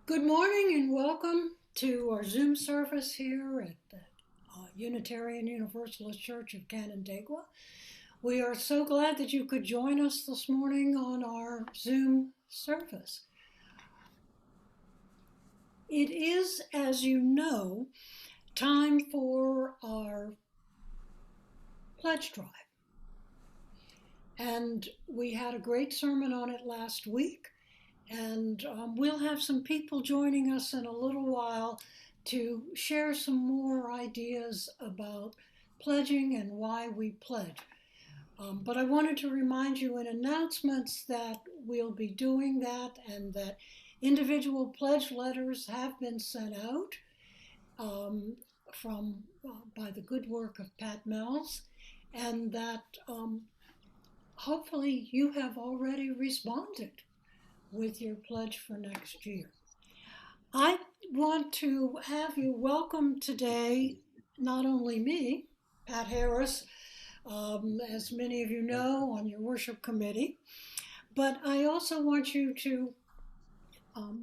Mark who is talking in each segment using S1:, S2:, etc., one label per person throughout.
S1: Good morning and welcome to our Zoom service here at the Unitarian Universalist Church of Canandaigua. We are so glad that you could join us this morning on our Zoom service. It is, as you know, time for our pledge drive. And we had a great sermon on it last week. And we'll have some people joining us in a little while to share some more ideas about pledging and why we pledge. But I wanted to remind you in announcements that we'll be doing that and that individual pledge letters have been sent out by the good work of Pat Mills, and that hopefully you have already responded with your pledge for next year. I want to have you welcome today, not only me, Pat Harris, as many of you know, on your worship committee, but I also want you to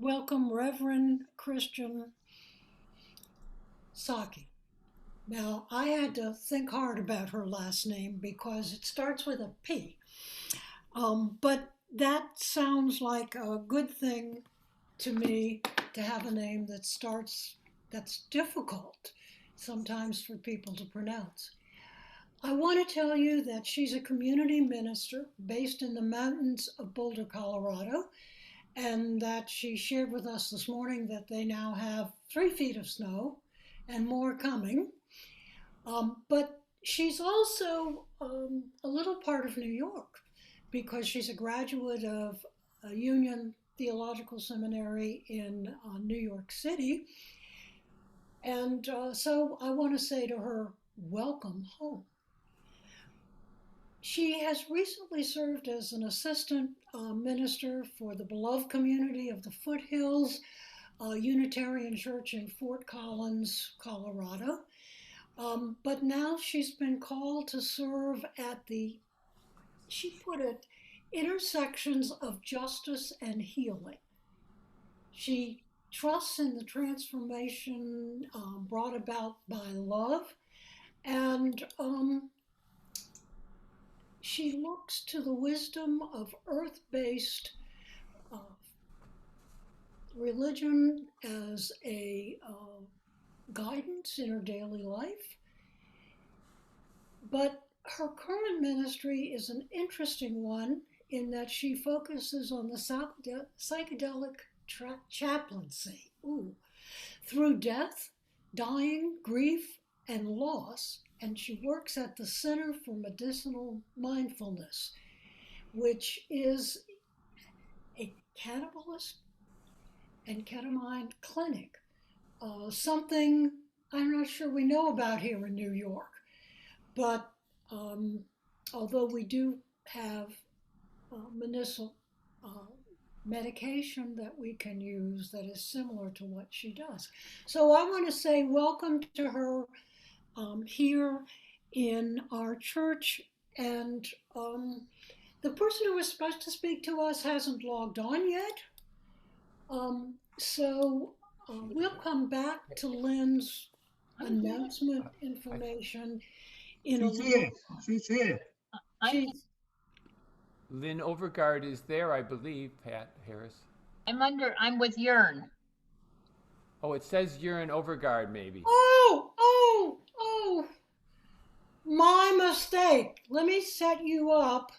S1: welcome Reverend Christian Saki. Now, I had to think hard about her last name because it starts with a P, but that sounds like a good thing to me, to have a name that's difficult sometimes for people to pronounce. I want to tell you that she's a community minister based in the mountains of Boulder, Colorado, and that she shared with us this morning that they now have 3 feet of snow and more coming. But she's also a little part of New York, because she's a graduate of a Union Theological Seminary in New York City. And so I want to say to her, welcome home. She has recently served as an assistant minister for the beloved community of the Foothills Unitarian Church in Fort Collins, Colorado. But now she's been called to serve at the, she put it, intersections of justice and healing. She trusts in the transformation brought about by love, and she looks to the wisdom of earth-based religion as a guidance in her daily life. But her current ministry is an interesting one in that she focuses on the psychedelic chaplaincy. Through death, dying, grief, and loss, and she works at the Center for Medicinal Mindfulness, which is a cannibalist and ketamine clinic, something I'm not sure we know about here in New York. But although we do have medicinal medication that we can use that is similar to what she does. So I want to say welcome to her here in our church. And the person who was supposed to speak to us hasn't logged on yet. So we'll come back to Lynn's announcement information in a little.
S2: She's here.
S3: Lynn Overgard is there, I believe, Pat Harris.
S4: I'm with Yearn.
S3: Oh, it says Yearn Overgard, maybe.
S1: Oh, my mistake. Let me set you up.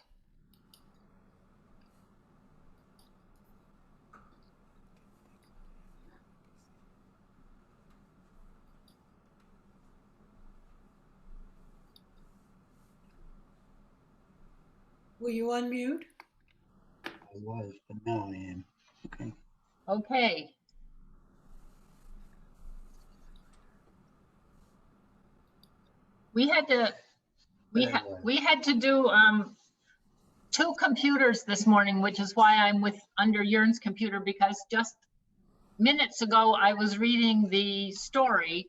S1: Will you unmute?
S2: I was, but now I am. Okay.
S4: Okay. We had to do 2 computers this morning, which is why I'm under Yearn's computer, because just minutes ago I was reading the story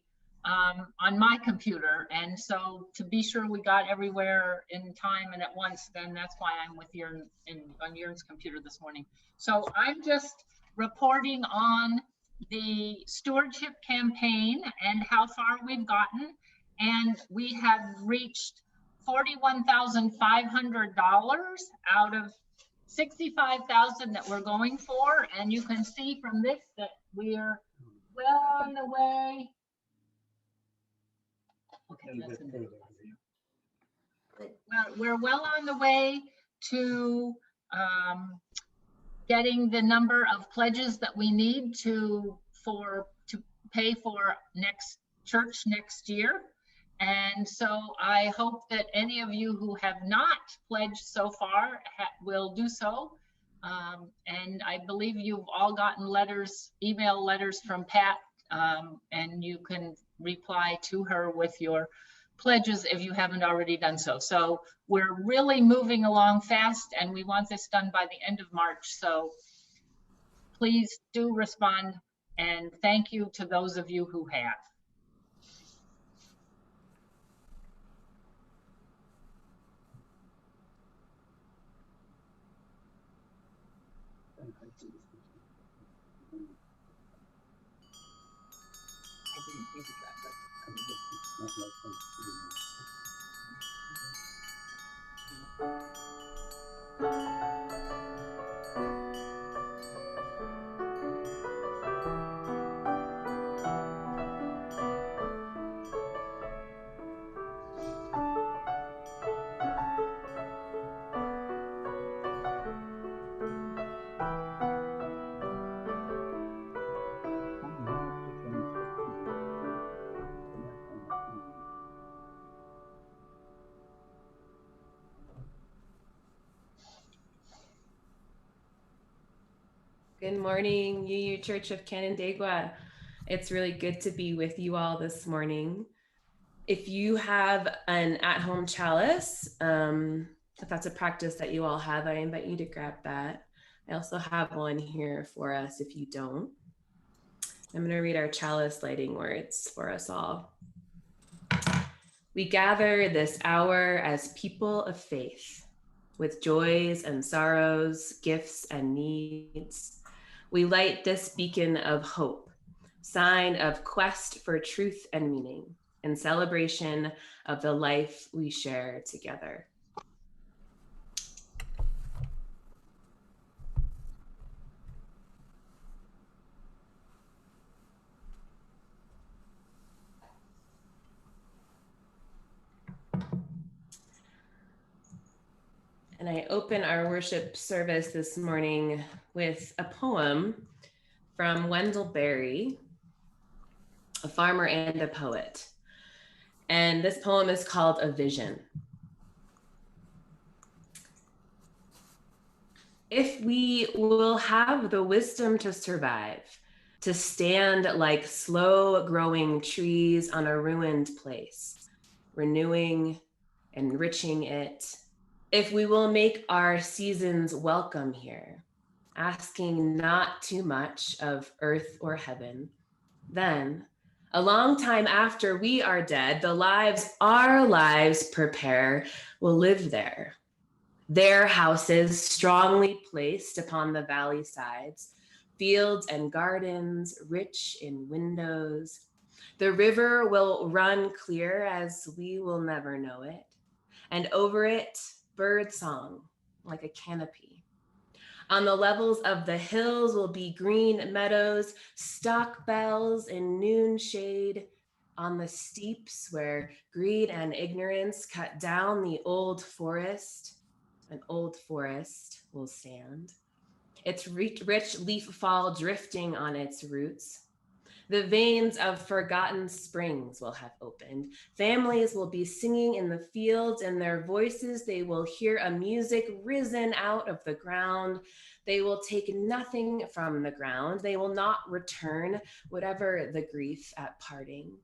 S4: on my computer, and so to be sure we got everywhere in time and at once, then that's why I'm with Yearn on Yearn's computer this morning. So I'm just reporting on the stewardship campaign and how far we've gotten. And we have reached $41,500 out of 65,000 that we're going for. And you can see from this that we're well on the way. Okay, that's enough. We're well on the way to getting the number of pledges that we need to pay for next church next year. And so I hope that any of you who have not pledged so far will do so. And I believe you've all gotten letters, email letters from Pat, and you can reply to her with your pledges if you haven't already done so. So we're really moving along fast, and we want this done by the end of March. So please do respond, and thank you to those of you who have.
S5: Good morning, UU Church of Canandaigua. It's really good to be with you all this morning. If you have an at-home chalice, if that's a practice that you all have, I invite you to grab that. I also have one here for us if you don't. I'm going to read our chalice lighting words for us all. We gather this hour as people of faith, with joys and sorrows, gifts and needs. We light this beacon of hope, sign of quest for truth and meaning, in celebration of the life we share together. And I open our worship service this morning with a poem from Wendell Berry, a farmer and a poet. And this poem is called A Vision. If we will have the wisdom to survive, to stand like slow growing trees on a ruined place, renewing, enriching it, if we will make our seasons welcome here, asking not too much of earth or heaven, then a long time after we are dead, the lives our lives prepare will live there. Their houses strongly placed upon the valley sides, fields and gardens rich in windows. The river will run clear as we will never know it, and over it, bird song like a canopy. On the levels of the hills will be green meadows, stock bells in noon shade. On the steeps where greed and ignorance cut down the old forest, an old forest will stand. Its rich leaf fall drifting on its roots. The veins of forgotten springs will have opened. Families will be singing in the fields. In their voices, they will hear a music risen out of the ground. They will take nothing from the ground. They will not return, whatever the grief at parting.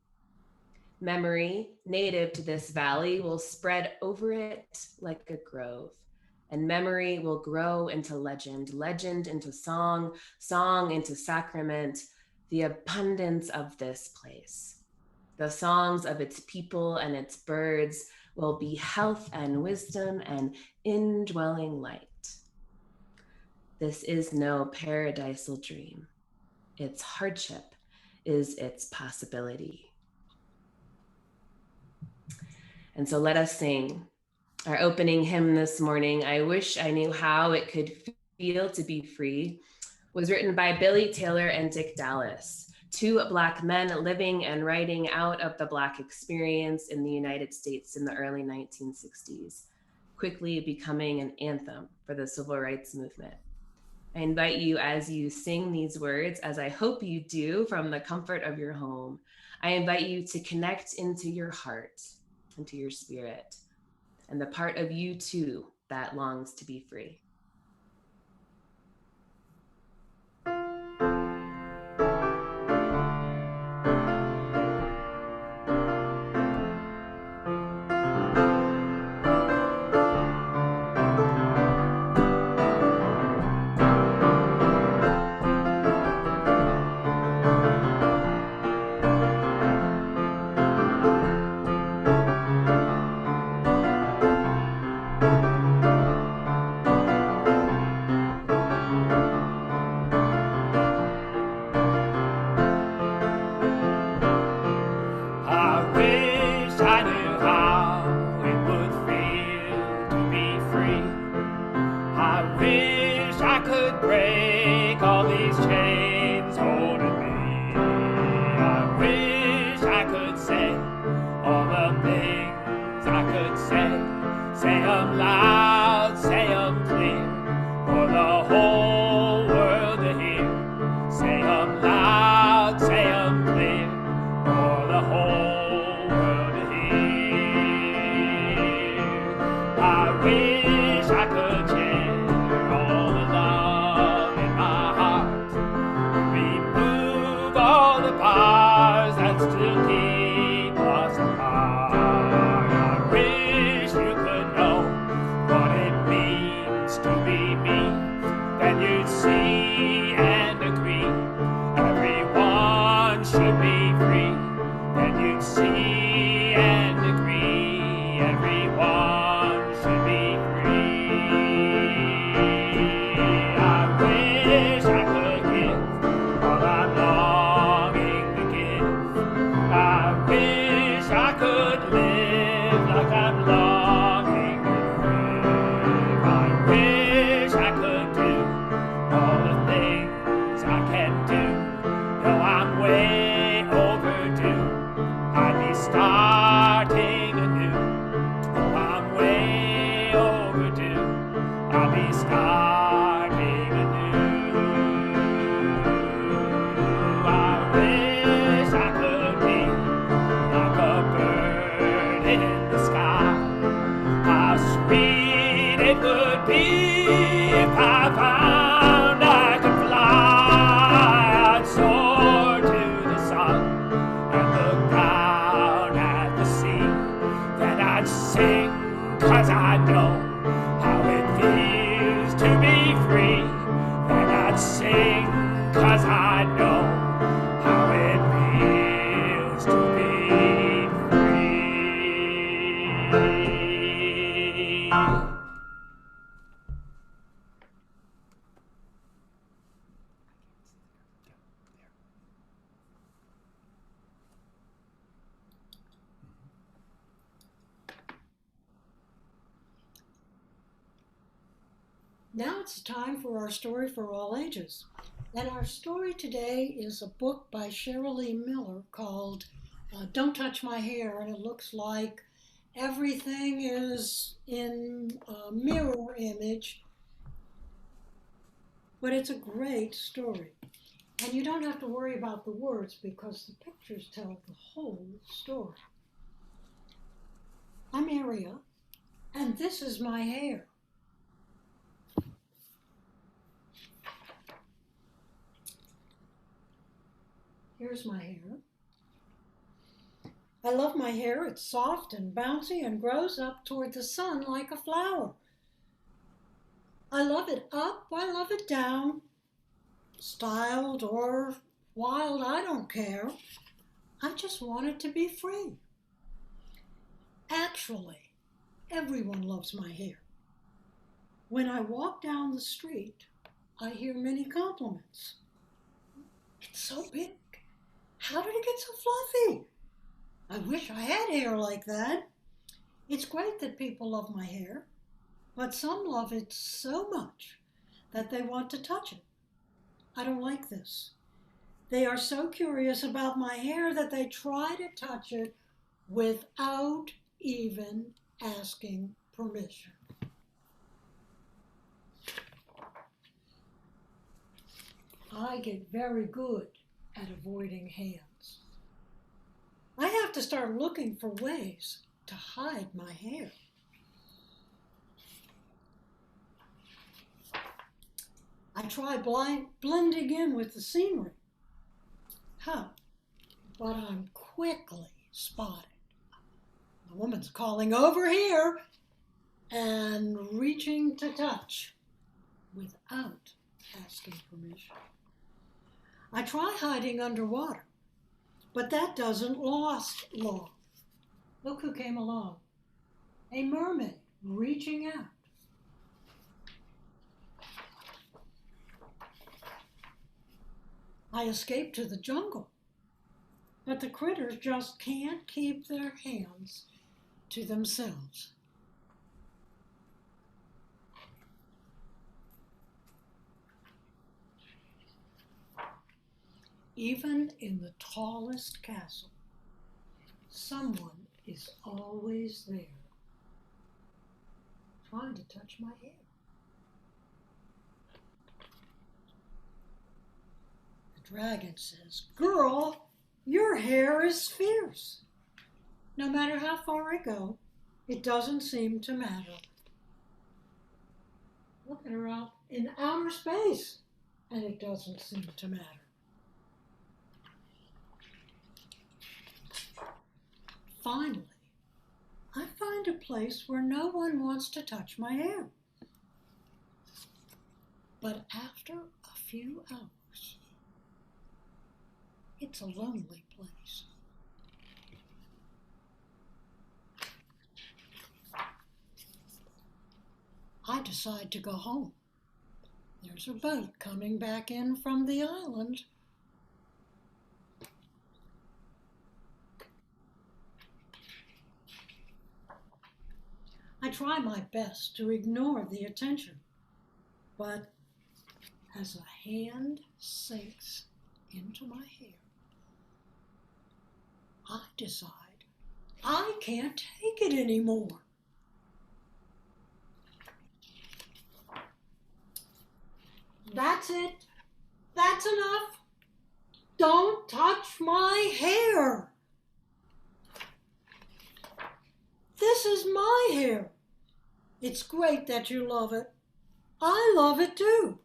S5: Memory, native to this valley, will spread over it like a grove. And memory will grow into legend, legend into song, song into sacrament, the abundance of this place. The songs of its people and its birds will be health and wisdom and indwelling light. This is no paradisal dream. its hardship is its possibility. And so let us sing our opening hymn this morning. I Wish I Knew How It Could Feel to Be Free was written by Billy Taylor and Dick Dallas, two Black men living and writing out of the Black experience in the United States in the early 1960s, quickly becoming an anthem for the civil rights movement. I invite you, as you sing these words, as I hope you do from the comfort of your home, I invite you to connect into your heart, into your spirit, and the part of you too that longs to be free.
S1: Now it's time for our story for all ages. And our story today is a book by Shirley Miller called Don't Touch My Hair. And it looks like everything is in a mirror image, but it's a great story. And you don't have to worry about the words because the pictures tell the whole story. I'm Aria, and this is my hair. Here's my hair. I love my hair. It's soft and bouncy and grows up toward the sun like a flower. I love it up, I love it down. Styled or wild, I don't care. I just want it to be free. Actually, everyone loves my hair. When I walk down the street, I hear many compliments. It's so big. How did it get so fluffy? I wish I had hair like that. It's great that people love my hair, but some love it so much that they want to touch it. I don't like this. They are so curious about my hair that they try to touch it without even asking permission. I get very good at avoiding hands. I have to start looking for ways to hide my hair. I try blending in with the scenery. But I'm quickly spotted. The woman's calling over here and reaching to touch without asking permission. I try hiding underwater, but that doesn't last long. Look who came along. A mermaid reaching out. I escaped to the jungle, but the critters just can't keep their hands to themselves. Even in the tallest castle, someone is always there, trying to touch my hair. The dragon says, "Girl, your hair is fierce." No matter how far I go, it doesn't seem to matter. Look at her out in outer space, and it doesn't seem to matter. Finally, I find a place where no one wants to touch my hair. But after a few hours, it's a lonely place. I decide to go home. There's a boat coming back in from the island. I try my best to ignore the attention, but as a hand sinks into my hair, I decide I can't take it anymore. That's it. That's enough. Don't touch my hair. This is my hair. It's great that you love it. I love it too.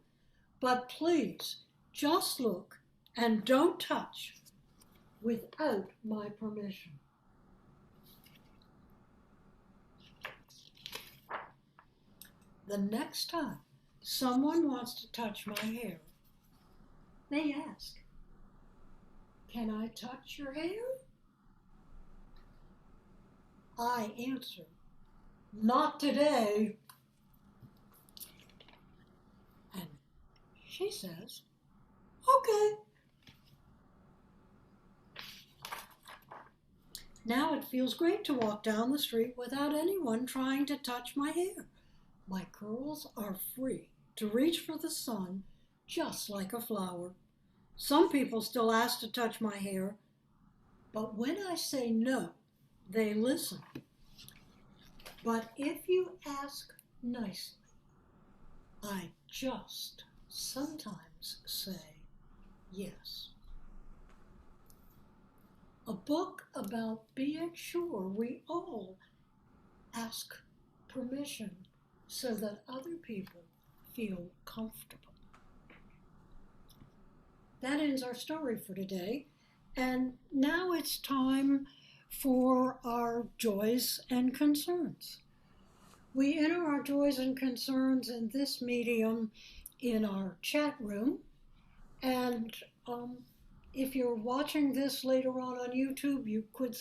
S1: But please, just look and don't touch without my permission. The next time someone wants to touch my hair, they ask, "Can I touch your hair?" I answer, "Not today." And she says, "Okay." Now it feels great to walk down the street without anyone trying to touch my hair. My curls are free to reach for the sun, just like a flower. Some people still ask to touch my hair, but when I say no, they listen. But if you ask nicely, I just sometimes say yes. A book about being sure we all ask permission so that other people feel comfortable. That ends our story for today. And now it's time for our joys and concerns. We enter our joys and concerns in this medium in our chat room. And if you're watching this later on YouTube, you could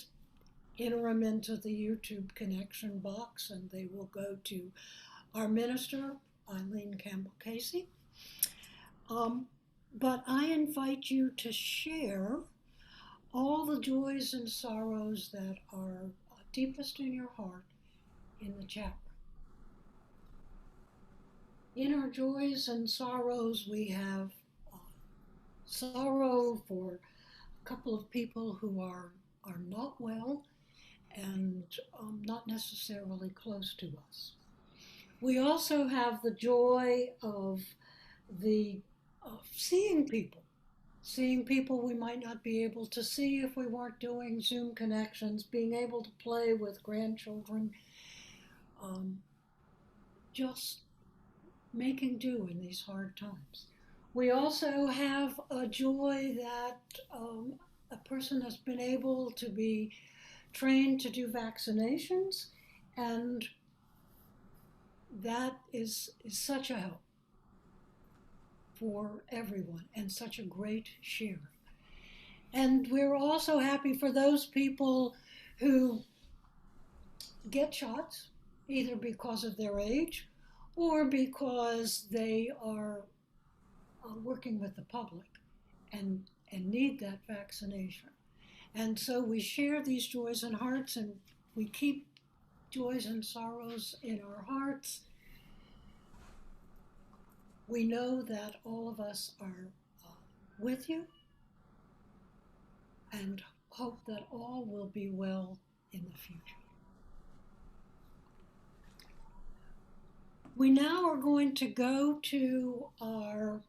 S1: enter them into the YouTube connection box and they will go to our minister, Eileen Campbell Casey. but I invite you to share all the joys and sorrows that are deepest in your heart in the chat room. In our joys and sorrows, we have sorrow for a couple of people who are not well and not necessarily close to us. We also have the joy of seeing people we might not be able to see if we weren't doing Zoom connections, being able to play with grandchildren, just making do in these hard times. We also have a joy that a person has been able to be trained to do vaccinations, and that is such a help for everyone and such a great share. And we're also happy for those people who get shots, either because of their age or because they are working with the public and need that vaccination. And so we share these joys and hearts, and we keep joys and sorrows in our hearts. We know that all of us are with you and hope that all will be well in the future. We now are going to go to our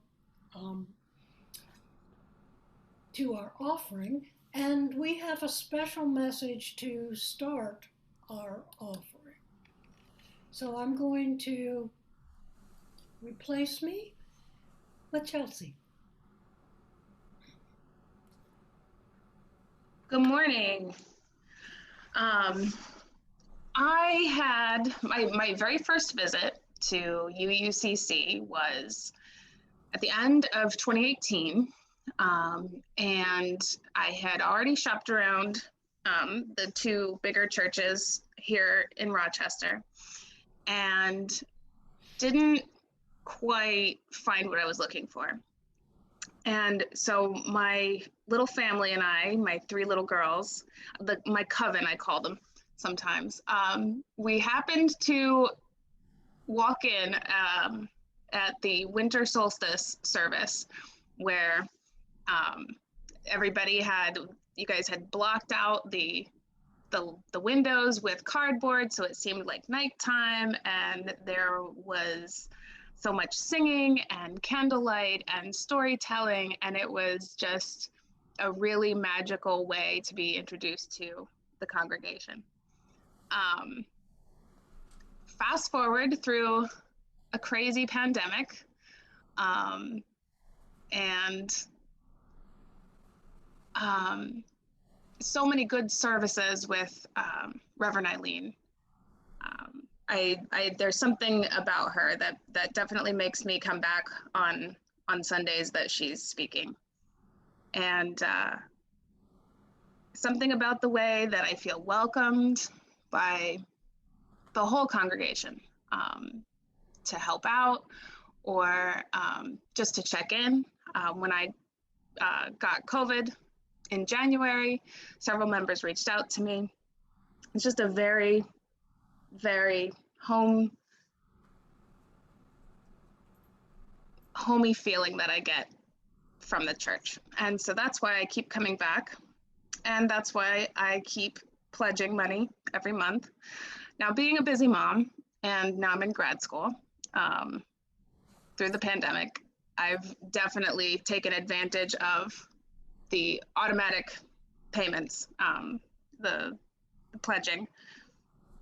S1: offering, and we have a special message to start our offering. So I'm going to replace me with Chelsea.
S6: Good morning. I had my very first visit to UUCC was at the end of 2018, and I had already shopped around the two bigger churches here in Rochester and didn't quite find what I was looking for. And so my little family and I, my three little girls, my coven, I call them sometimes, we happened to walk in at the winter solstice service where you guys had blocked out the windows with cardboard, so it seemed like nighttime, and there was so much singing and candlelight and storytelling, and it was just a really magical way to be introduced to the congregation. Fast forward through a crazy pandemic, and so many good services with Reverend Eileen. There's something about her that definitely makes me come back on Sundays that she's speaking. And something about the way that I feel welcomed by the whole congregation to help out or just to check in. When I got COVID in January, several members reached out to me. It's just a very, very homey feeling that I get from the church. And so that's why I keep coming back. And that's why I keep pledging money every month. Now, being a busy mom, and now I'm in grad school through the pandemic, I've definitely taken advantage of the automatic payments, the pledging.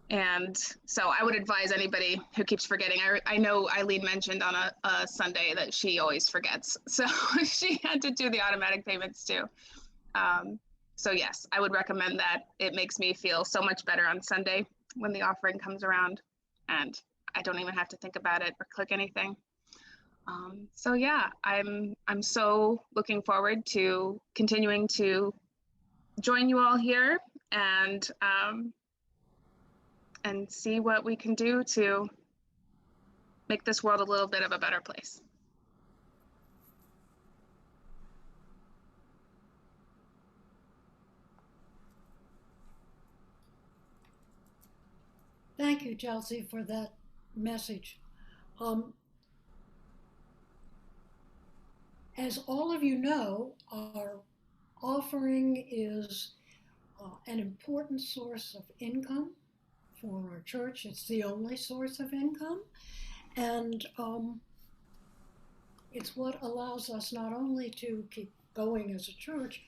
S6: And so I would advise anybody who keeps forgetting. I know Eileen mentioned on a Sunday that she always forgets. So she had to do the automatic payments too. So yes, I would recommend that. It makes me feel so much better on Sunday when the offering comes around and I don't even have to think about it or click anything. So yeah, I'm so looking forward to continuing to join you all here and see what we can do to make this world a little bit of a better place.
S1: Thank you, Chelsea, for that message. Um, as all of you know, our offering is an important source of income for our church. It's the only source of income, and it's what allows us not only to keep going as a church,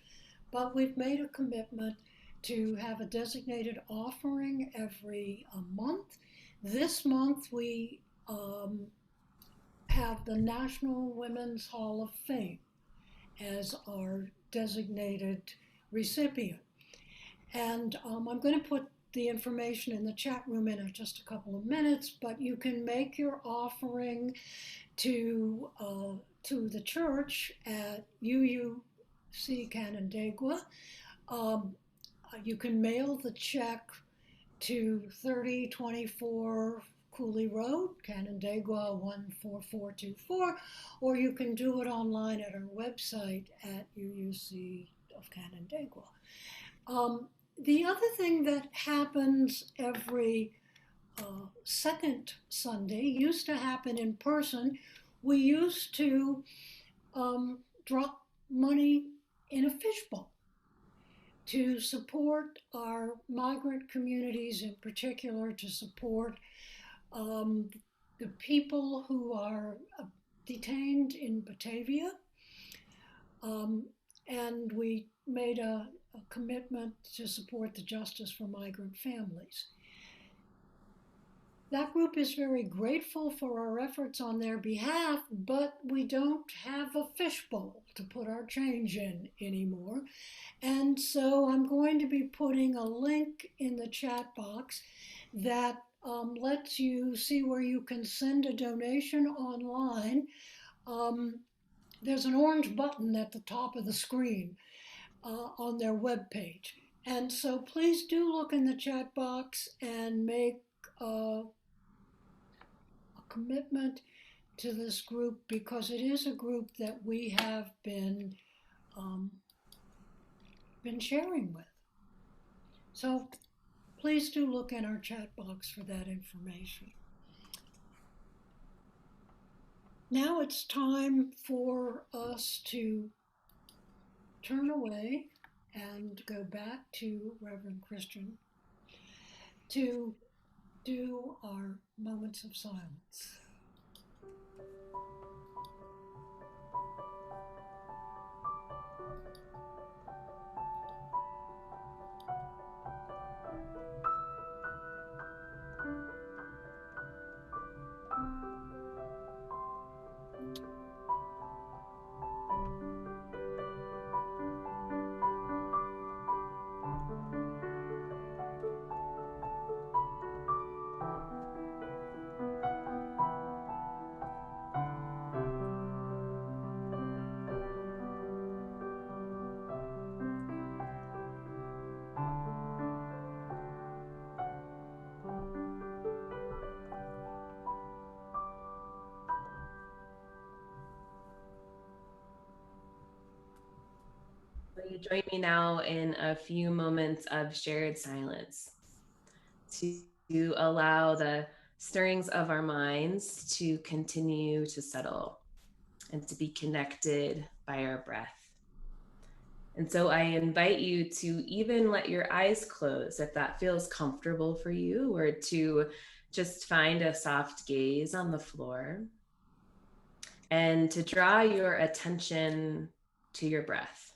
S1: but we've made a commitment to have a designated offering every month. This month we have the National Women's Hall of Fame as our designated recipient. And I'm going to put the information in the chat room in just a couple of minutes, but you can make your offering to the church at UUCC Canandaigua. You can mail the check to 3024 Cooley Road, Canandaigua 14424, or you can do it online at our website at UUC of Canandaigua. The other thing that happens every second Sunday used to happen in person. We used to drop money in a fishbowl to support our migrant communities, in particular to support the people who are detained in Batavia. And we made a commitment to support the Justice for Migrant Families. That group is very grateful for our efforts on their behalf, but we don't have a fishbowl to put our change in anymore. And so I'm going to be putting a link in the chat box that lets you see where you can send a donation online. There's an orange button at the top of the screen on their webpage. And so please do look in the chat box and make a commitment to this group, because it is a group that we have been sharing with. So please do look in our chat box for that information. Now it's time for us to turn away and go back to Reverend Christian to do our moments of silence.
S5: Will you join me now in a few moments of shared silence to allow the stirrings of our minds to continue to settle and to be connected by our breath? And so I invite you to even let your eyes close if that feels comfortable for you, or to just find a soft gaze on the floor and to draw your attention to your breath,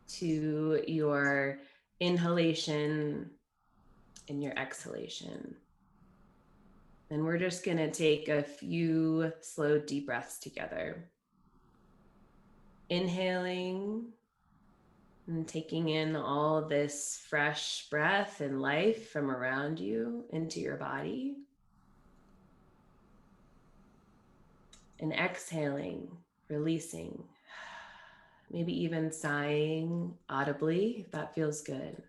S5: to your inhalation and your exhalation. And we're just going to take a few slow, deep breaths together. Inhaling and taking in all this fresh breath and life from around you into your body. And exhaling, releasing, maybe even sighing audibly if that feels good.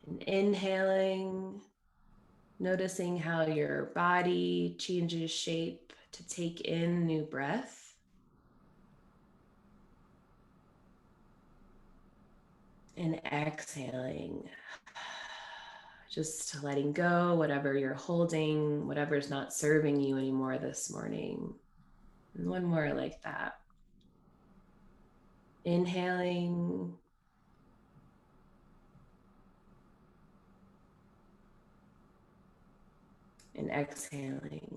S5: And inhaling, noticing how your body changes shape to take in new breath. And exhaling. Just letting go, whatever you're holding, whatever's not serving you anymore this morning. And one more like that. Inhaling. And exhaling.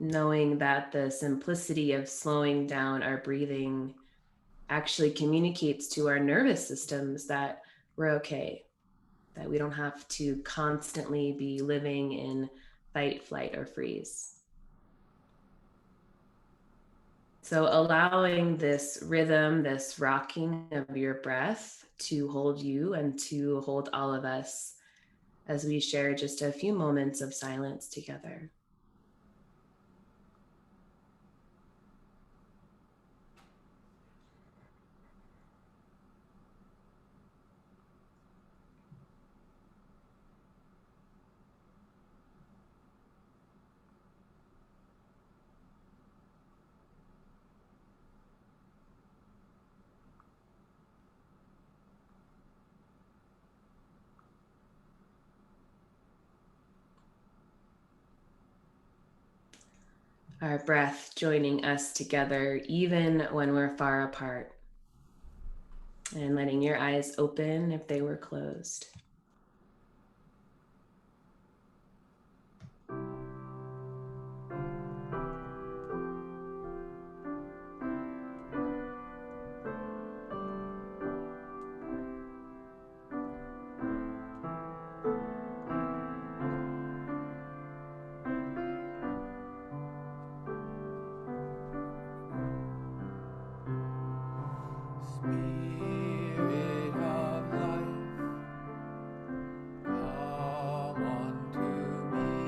S5: Knowing that the simplicity of slowing down our breathing actually communicates to our nervous systems that we're okay, that we don't have to constantly be living in fight, flight, or freeze. So allowing this rhythm, this rocking of your breath to hold you and to hold all of us as we share just a few moments of silence together. Our breath joining us together even when we're far apart. And letting your eyes open if they were closed.
S3: Spirit of life, come unto me.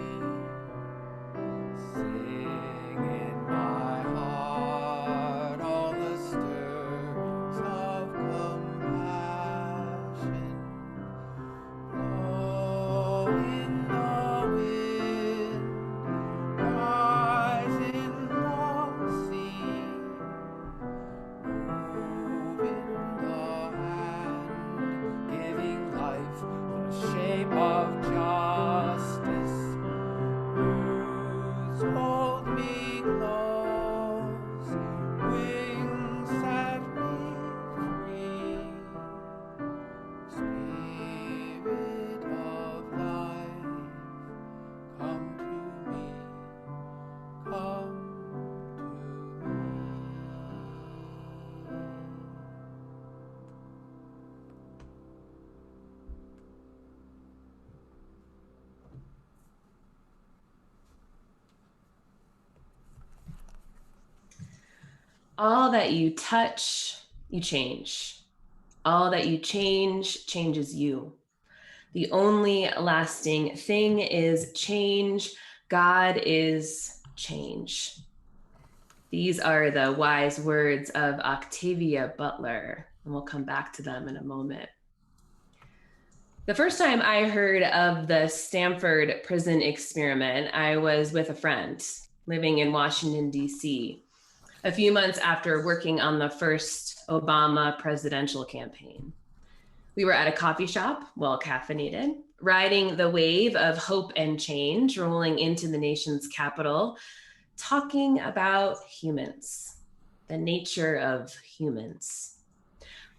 S3: Sing in my heart all the stirrings of compassion. Blow in the wind, rise in the sea. Move in the hand, giving life the shape of justice. Roots hold me close, wings set me free. Spirit of life, come to me, come to me.
S5: All that you touch, you change. All that you change, changes you. The only lasting thing is change. God is change. These are the wise words of Octavia Butler, and we'll come back to them in a moment. The first time I heard of the Stanford prison experiment, I was with a friend living in Washington, D.C., a few months after working on the first Obama presidential campaign. We were at a coffee shop, well caffeinated, riding the wave of hope and change rolling into the nation's capital, talking about humans, the nature of humans.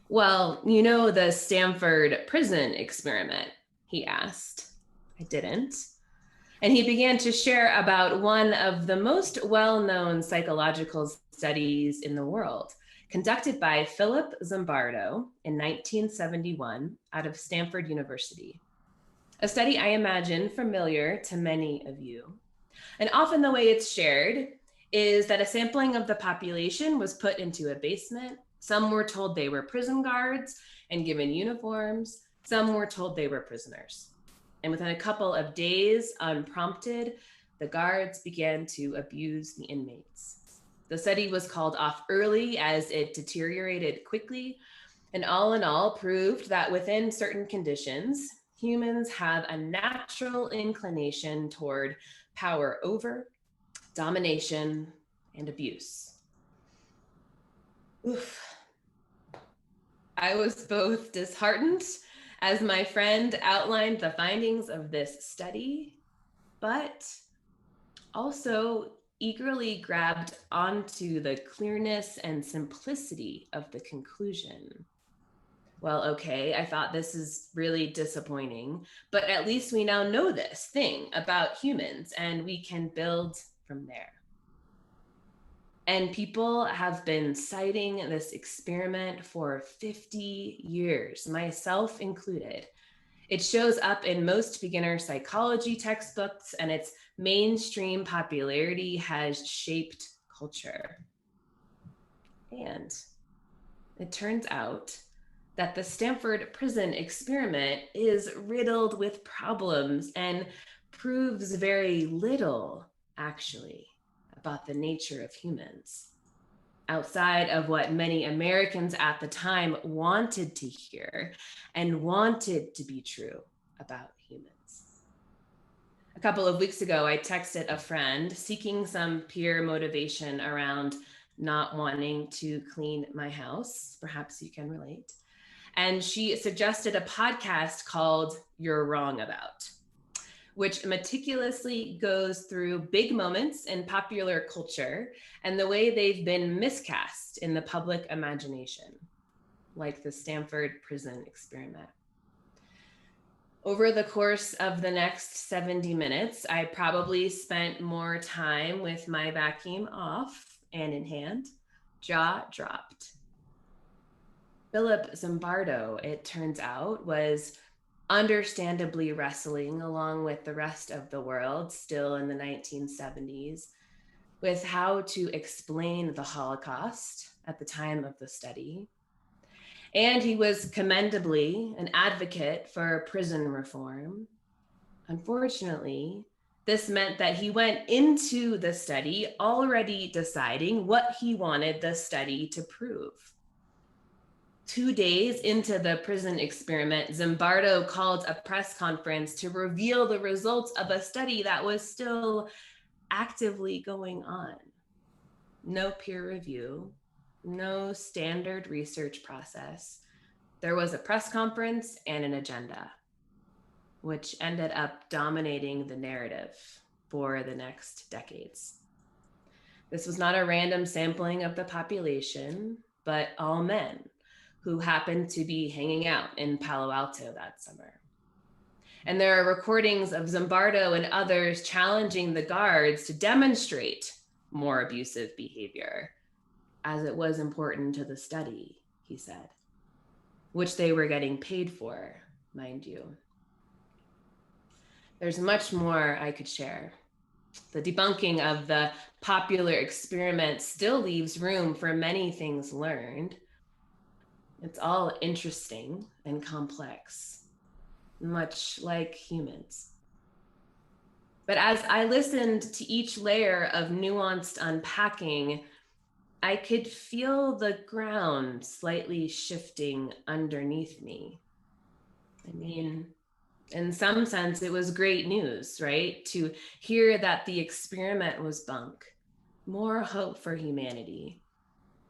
S5: Well, you know the Stanford prison experiment, he asked. I didn't. And he began to share about one of the most well-known psychological studies in the world, conducted by Philip Zimbardo in 1971 out of Stanford University. A study I imagine familiar to many of you. And often the way it's shared is that a sampling of the population was put into a basement. Some were told they were prison guards and given uniforms. Some were told they were prisoners. And within a couple of days, unprompted, the guards began to abuse the inmates. The study was called off early as it deteriorated quickly, and all in all proved that within certain conditions, humans have a natural inclination toward power over, domination, and abuse. Oof. I was both disheartened as my friend outlined the findings of this study, but also eagerly grabbed onto the clearness and simplicity of the conclusion. Well, okay, I thought this is really disappointing, but at least we now know this thing about humans and we can build from there. And people have been citing this experiment for 50 years, myself included. It shows up in most beginner psychology textbooks, and its mainstream popularity has shaped culture. And it turns out that the Stanford prison experiment is riddled with problems and proves very little, actually, about the nature of humans, outside of what many Americans at the time wanted to hear and wanted to be true about humans. A couple of weeks ago, I texted a friend seeking some peer motivation around not wanting to clean my house. Perhaps you can relate. And she suggested a podcast called You're Wrong About, which meticulously goes through big moments in popular culture and the way they've been miscast in the public imagination, like the Stanford prison experiment. Over the course of the next 70 minutes, I probably spent more time with my vacuum off and in hand, jaw dropped. Philip Zimbardo, it turns out, was understandably wrestling along with the rest of the world still in the 1970s with how to explain the Holocaust at the time of the study. And he was commendably an advocate for prison reform. Unfortunately, this meant that he went into the study already deciding what he wanted the study to prove. 2 days into the prison experiment, Zimbardo called a press conference to reveal the results of a study that was still actively going on. No peer review, no standard research process. There was a press conference and an agenda, which ended up dominating the narrative for the next decades. This was not a random sampling of the population, but all men who happened to be hanging out in Palo Alto that summer. And there are recordings of Zimbardo and others challenging the guards to demonstrate more abusive behavior, as it was important to the study, he said, which they were getting paid for, mind you. There's much more I could share. The debunking of the popular experiment still leaves room for many things learned. It's all interesting and complex, much like humans. But as I listened to each layer of nuanced unpacking, I could feel the ground slightly shifting underneath me. I mean, in some sense, it was great news, right? To hear that the experiment was bunk, more hope for humanity.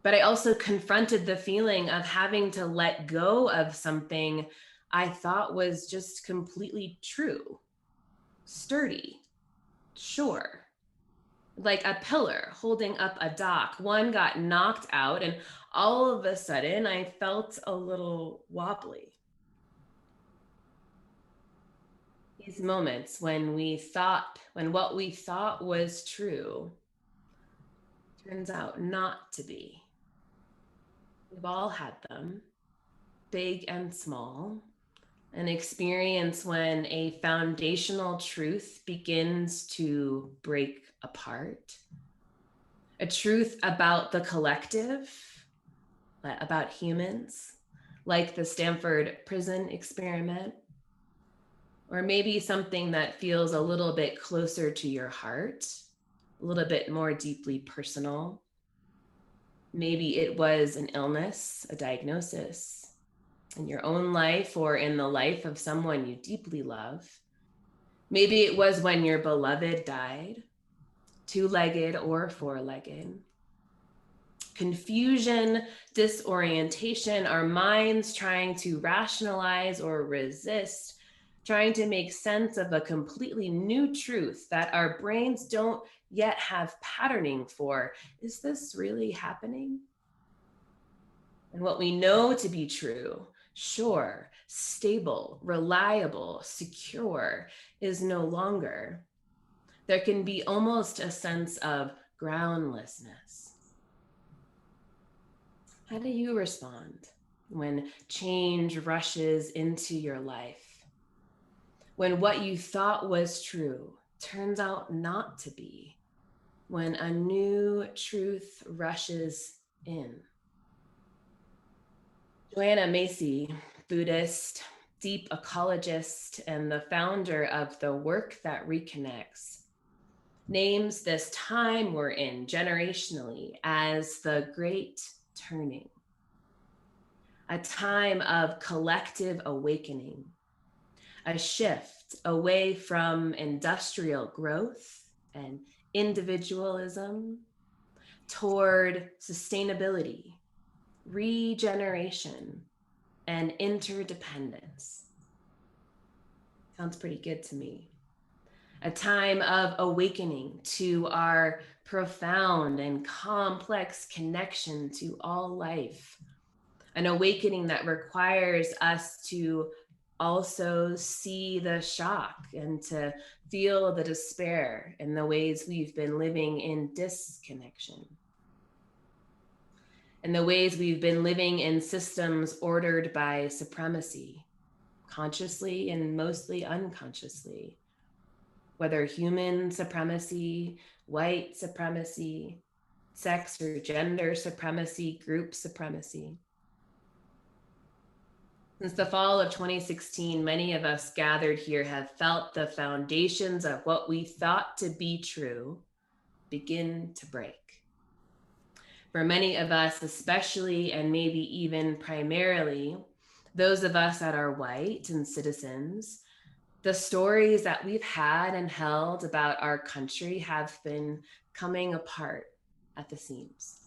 S5: But I also confronted the feeling of having to let go of something I thought was just completely true, sturdy, sure. Like a pillar holding up a dock. One got knocked out and all of a sudden I felt a little wobbly. These moments when what we thought was true turns out not to be. We've all had them, big and small, an experience when a foundational truth begins to break apart, a truth about the collective, about humans, like the Stanford prison experiment, or maybe something that feels a little bit closer to your heart, a little bit more deeply personal. Maybe it was an illness, a diagnosis in your own life or in the life of someone you deeply love. Maybe it was when your beloved died, two-legged or four-legged. confusion, disorientation, our minds trying to rationalize or resist, trying to make sense of a completely new truth that our brains don't yet have patterning for. Is this really happening? And what we know to be true, sure, stable, reliable, secure, is no longer. There can be almost a sense of groundlessness. How do you respond when change rushes into your life? When what you thought was true turns out not to be? When a new truth rushes in? Joanna Macy, Buddhist, deep ecologist, and the founder of the Work That Reconnects, names this time we're in generationally as the Great Turning, a time of collective awakening, a shift away from industrial growth and individualism toward sustainability, regeneration, and interdependence. Sounds pretty good to me. A time of awakening to our profound and complex connection to all life. An awakening that requires us to also see the shock and to feel the despair in the ways we've been living in disconnection. In the ways we've been living in systems ordered by supremacy, consciously and mostly unconsciously. Whether human supremacy, white supremacy, sex or gender supremacy, group supremacy. Since the fall of 2016, many of us gathered here have felt the foundations of what we thought to be true begin to break. For many of us, especially and maybe even primarily, those of us that are white and citizens, the stories that we've had and held about our country have been coming apart at the seams.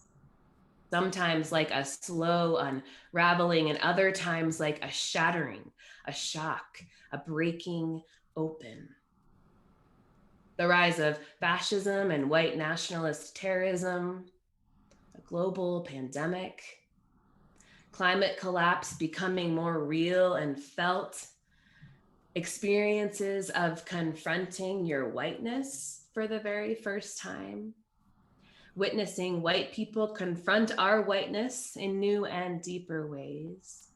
S5: Sometimes like a slow unraveling, and other times like a shattering, a shock, a breaking open. The rise of fascism and white nationalist terrorism, a global pandemic, climate collapse becoming more real and felt, experiences of confronting your whiteness for the very first time, witnessing white people confront our whiteness in new and deeper ways,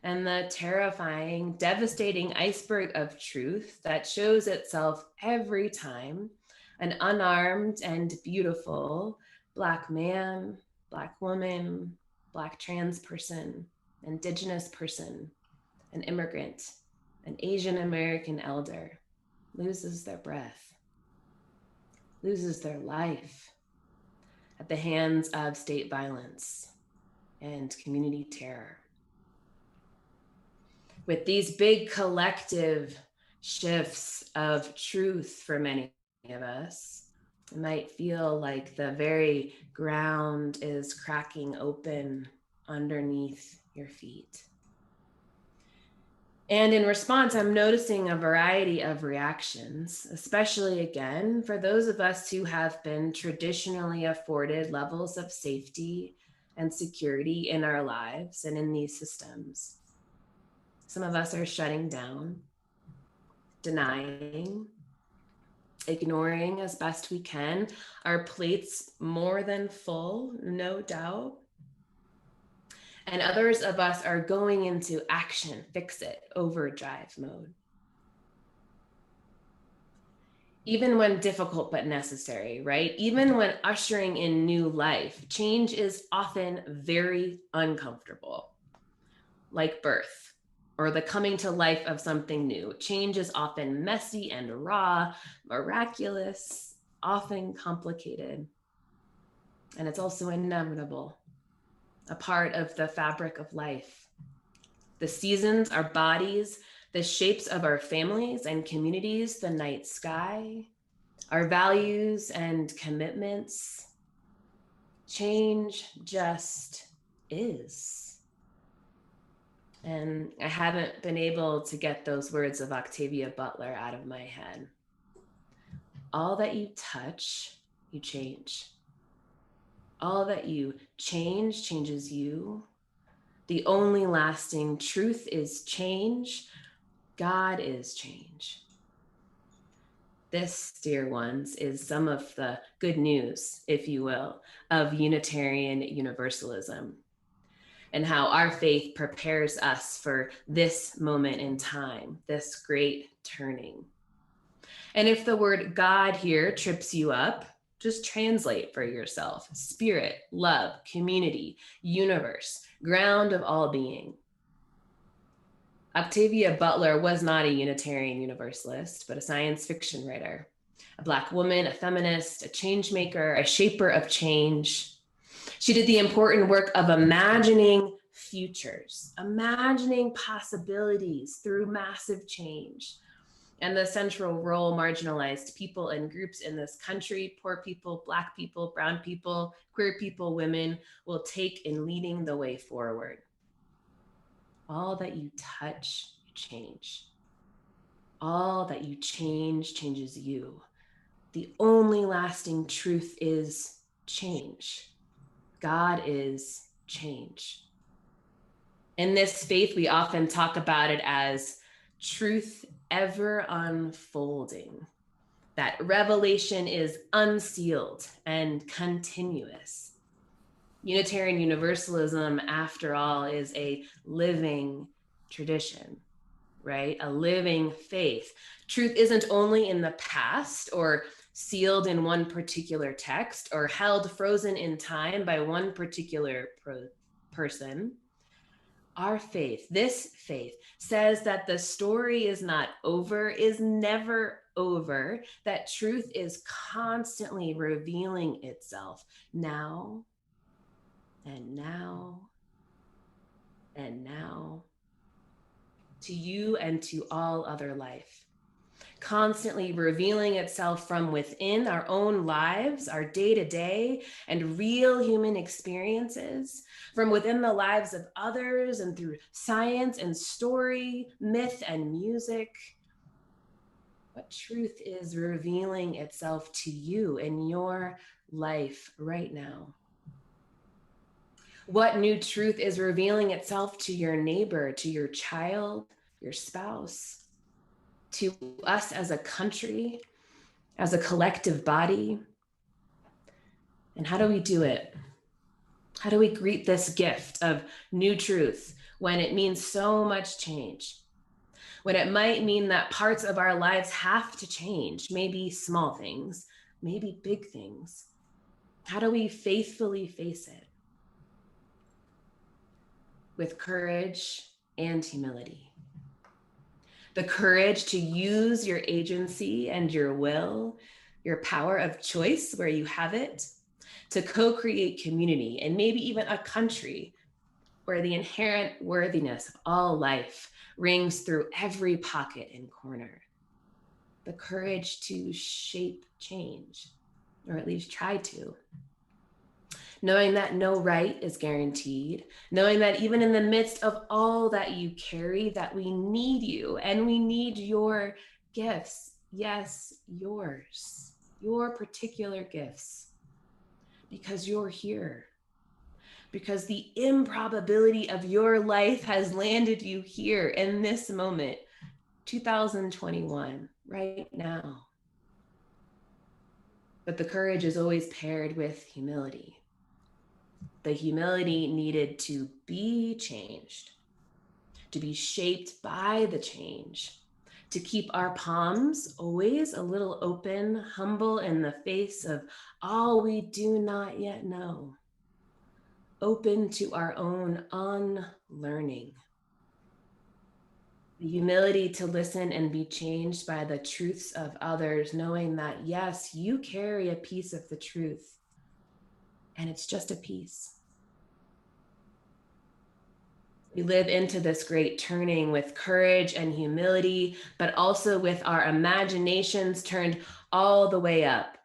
S5: and the terrifying, devastating iceberg of truth that shows itself every time an unarmed and beautiful Black man, Black woman, Black trans person, Indigenous person, an immigrant, an Asian American elder loses their breath, loses their life at the hands of state violence and community terror. With these big collective shifts of truth for many of us, it might feel like the very ground is cracking open underneath your feet. And in response, I'm noticing a variety of reactions, especially again, for those of us who have been traditionally afforded levels of safety and security in our lives and in these systems. Some of us are shutting down, denying, ignoring as best we can. Our plates more than full, no doubt. And others of us are going into action, fix it, overdrive mode. Even when difficult but necessary, right? Even when ushering in new life, change is often very uncomfortable, like birth or the coming to life of something new. Change is often messy and raw, miraculous, often complicated. And it's also inevitable, a part of the fabric of life. The seasons, our bodies, the shapes of our families and communities, the night sky, our values and commitments change just is. And I haven't been able to get those words of Octavia Butler out of my head. All that you touch, you change. All that you change changes you. The only lasting truth is change. God is change. This, dear ones, is some of the good news, if you will, of Unitarian Universalism, and how our faith prepares us for this moment in time, this great turning. And if the word God here trips you up, just translate for yourself: spirit, love, community, universe, ground of all being. Octavia Butler was not a Unitarian Universalist, but a science fiction writer, a Black woman, a feminist, a change maker, a shaper of change. She did the important work of imagining futures, imagining possibilities through massive change, and the central role marginalized people and groups in this country, poor people, Black people, brown people, queer people, women, will take in leading the way forward. All that you touch, you change. All that you change changes you. The only lasting truth is change. God is change. In this faith, we often talk about it as truth ever unfolding, that revelation is unsealed and continuous. Unitarian Universalism, after all, is a living tradition, right? A living faith. Truth isn't only in the past or sealed in one particular text or held frozen in time by one particular person. Our faith, this faith, says that the story is not over, is never over, that truth is constantly revealing itself now and now and now to you and to all other life, constantly revealing itself from within our own lives, our day-to-day and real human experiences, from within the lives of others and through science and story, myth and music. What truth is revealing itself to you in your life right now? What new truth is revealing itself to your neighbor, to your child, your spouse, to us as a country, as a collective body? And how do we do it? How do we greet this gift of new truth when it means so much change? When it might mean that parts of our lives have to change, maybe small things, maybe big things. How do we faithfully face it? With courage and humility. The courage to use your agency and your will, your power of choice where you have it, to co-create community and maybe even a country where the inherent worthiness of all life rings through every pocket and corner. The courage to shape change, or at least try to. Knowing that no right is guaranteed, knowing that even in the midst of all that you carry, that we need you and we need your gifts. Yes, yours, your particular gifts, because you're here, because the improbability of your life has landed you here in this moment, 2021, right now. But the courage is always paired with humility. The humility needed to be changed, to be shaped by the change, to keep our palms always a little open, humble in the face of all we do not yet know, open to our own unlearning. The humility to listen and be changed by the truths of others, knowing that, yes, you carry a piece of the truth, and it's just a piece. We live into this great turning with courage and humility, but also with our imaginations turned all the way up,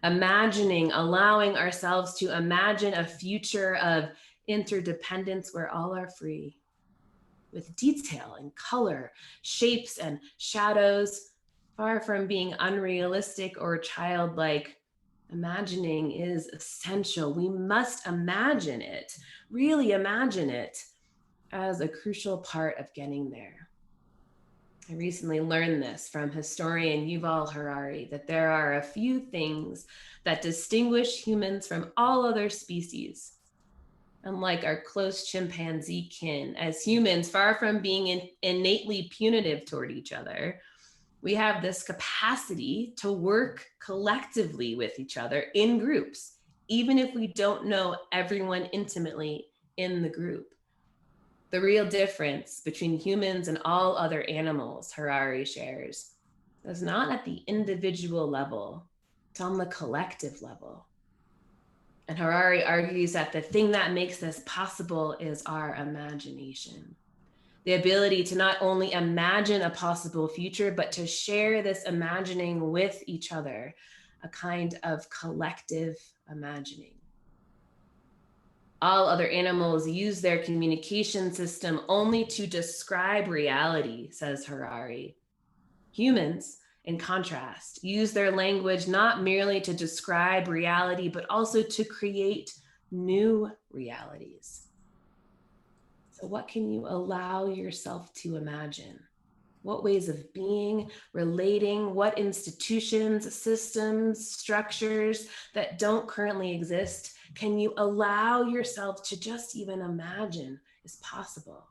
S5: imagining, allowing ourselves to imagine a future of interdependence where all are free, with detail and color, shapes and shadows, far from being unrealistic or childlike. Imagining is essential. We must imagine it, really imagine it, as a crucial part of getting there. I recently learned this from historian Yuval Harari, that there are a few things that distinguish humans from all other species. Unlike our close chimpanzee kin, as humans, far from being innately punitive toward each other, we have this capacity to work collectively with each other in groups, even if we don't know everyone intimately in the group. The real difference between humans and all other animals, Harari shares, is not at the individual level, it's on the collective level. And Harari argues that the thing that makes this possible is our imagination. The ability to not only imagine a possible future, but to share this imagining with each other, a kind of collective imagining. All other animals use their communication system only to describe reality, says Harari. Humans, in contrast, use their language not merely to describe reality, but also to create new realities. So what can you allow yourself to imagine? What ways of being, relating, what institutions, systems, structures that don't currently exist can you allow yourself to just even imagine is possible?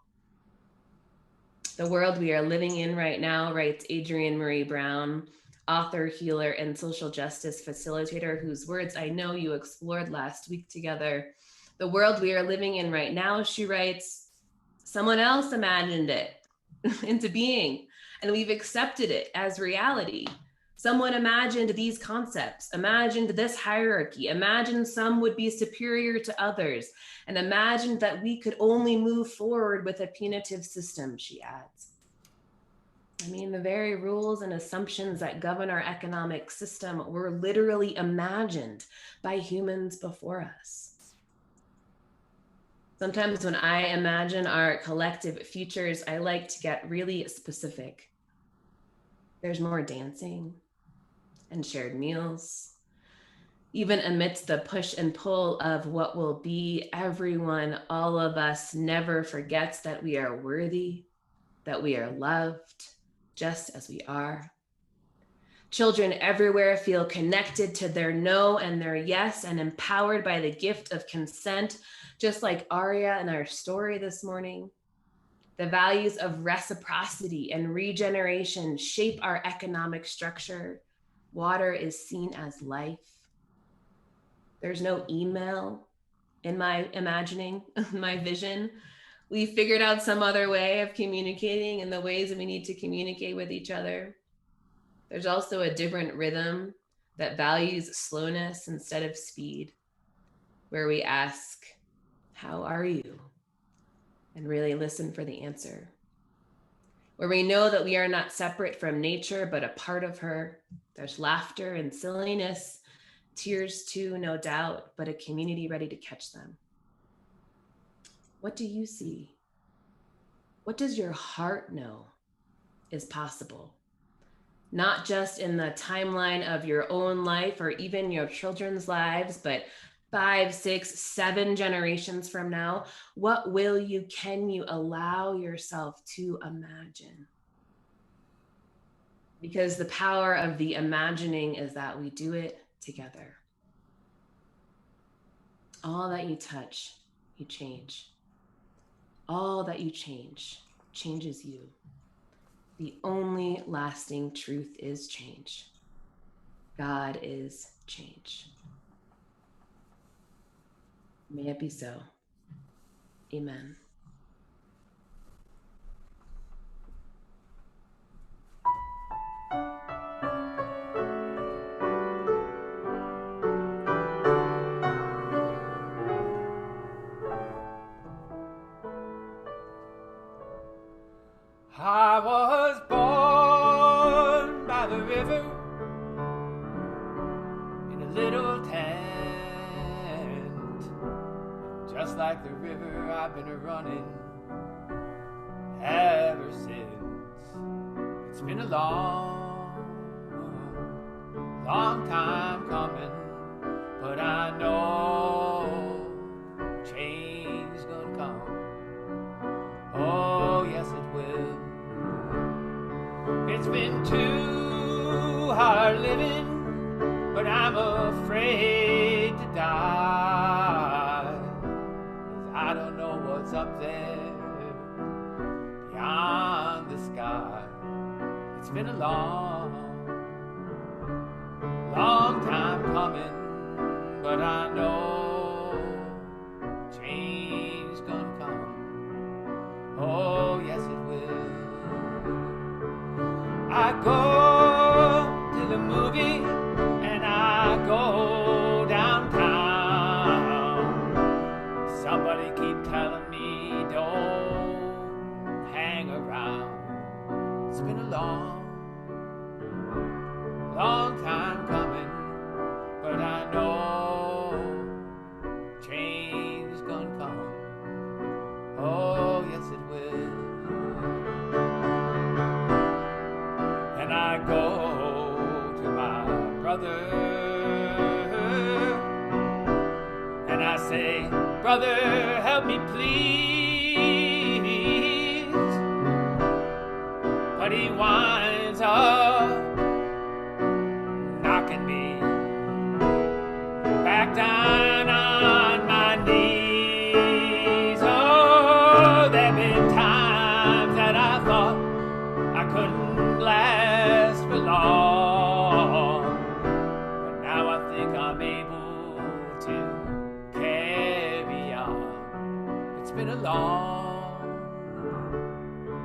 S5: The world we are living in right now, writes Adrienne Marie Brown, author, healer, and social justice facilitator, whose words I know you explored last week together. The world we are living in right now, she writes, someone else imagined it into being, and we've accepted it as reality. Someone imagined these concepts, imagined this hierarchy, imagined some would be superior to others, and imagined that we could only move forward with a punitive system, she adds. I mean, the very rules and assumptions that govern our economic system were literally imagined by humans before us. Sometimes when I imagine our collective futures, I like to get really specific. There's more dancing and shared meals. Even amidst the push and pull of what will be, everyone, all of us, never forgets that we are worthy, that we are loved, just as we are. Children everywhere feel connected to their no and their yes and empowered by the gift of consent, just like Aria in our story this morning. The values of reciprocity and regeneration shape our economic structure. Water is seen as life. There's no email in my imagining, my vision. We figured out some other way of communicating in the ways that we need to communicate with each other. There's also a different rhythm that values slowness instead of speed, where we ask, how are you? And really listen for the answer. Where we know that we are not separate from nature, but a part of her. There's laughter and silliness, tears too, no doubt, but a community ready to catch them. What do you see? What does your heart know is possible? Not just in the timeline of your own life or even your children's lives, but 5, 6, 7 generations from now, what can you allow yourself to imagine? Because the power of the imagining is that we do it together. All that you touch, you change. All that you change, changes you. The only lasting truth is change. God is change. May it be so. Amen.
S3: I was born by the river in a little like the river I've been running ever since. It's been a long, long time coming, but I know change's gonna come. Oh, yes, it will. It's been too hard living, but I'm afraid to die, 'cause I don't know what's up there beyond the sky. It's been a long, long time coming, but I know change's gonna come. Oh, yes, it will. I go to the movie and I go downtown. Somebody keep telling me don't hang around. It's been a long, long time coming, but I know change's gonna come. Oh, yes, it will. And I go to my brother and I say, brother, help me please. But he winds up knocking me back down on my knees. Oh, there've been times that I thought I couldn't last for long, but now I think I'm able to carry on. It's been a long,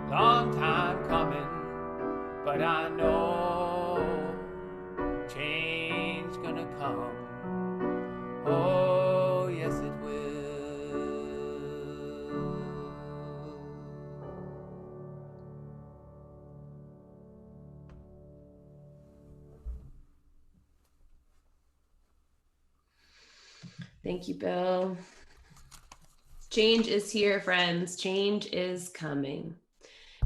S3: long time coming, but I know change's gonna come. Oh, yes, it will.
S5: Thank you, Bill. Change is here, friends. Change is coming.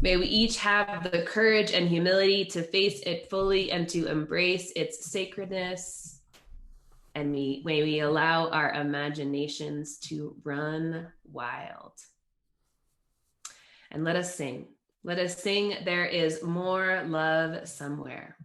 S5: May we each have the courage and humility to face it fully and to embrace its sacredness. And may we allow our imaginations to run wild. And let us sing. Let us sing, there is more love somewhere.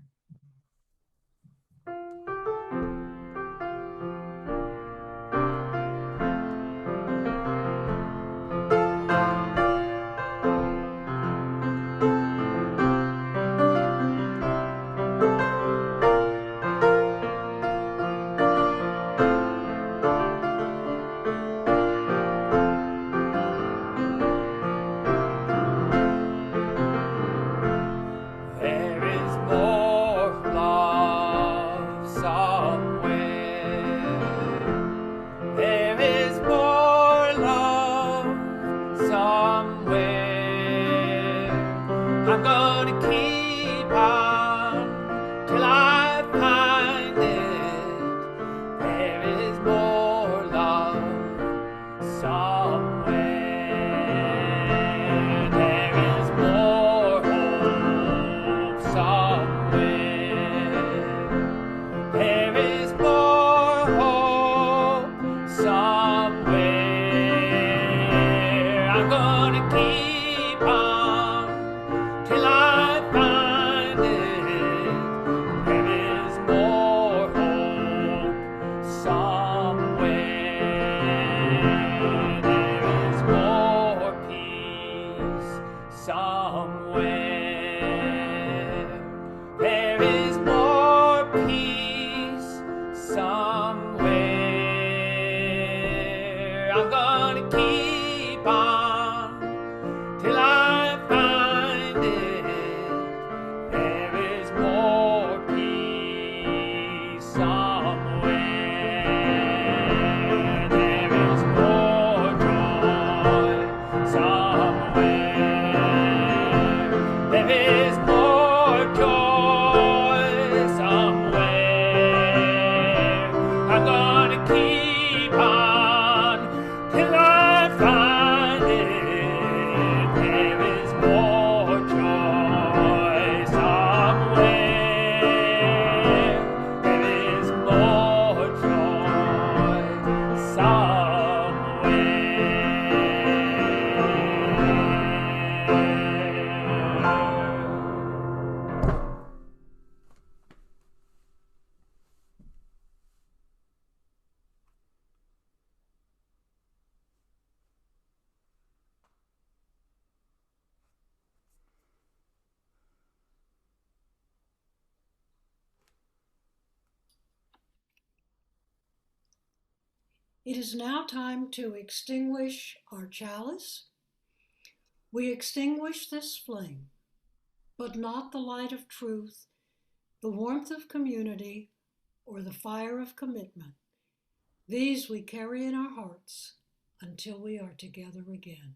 S1: It is now time to extinguish our chalice. We extinguish this flame, but not the light of truth, the warmth of community, or the fire of commitment. These we carry in our hearts until we are together again.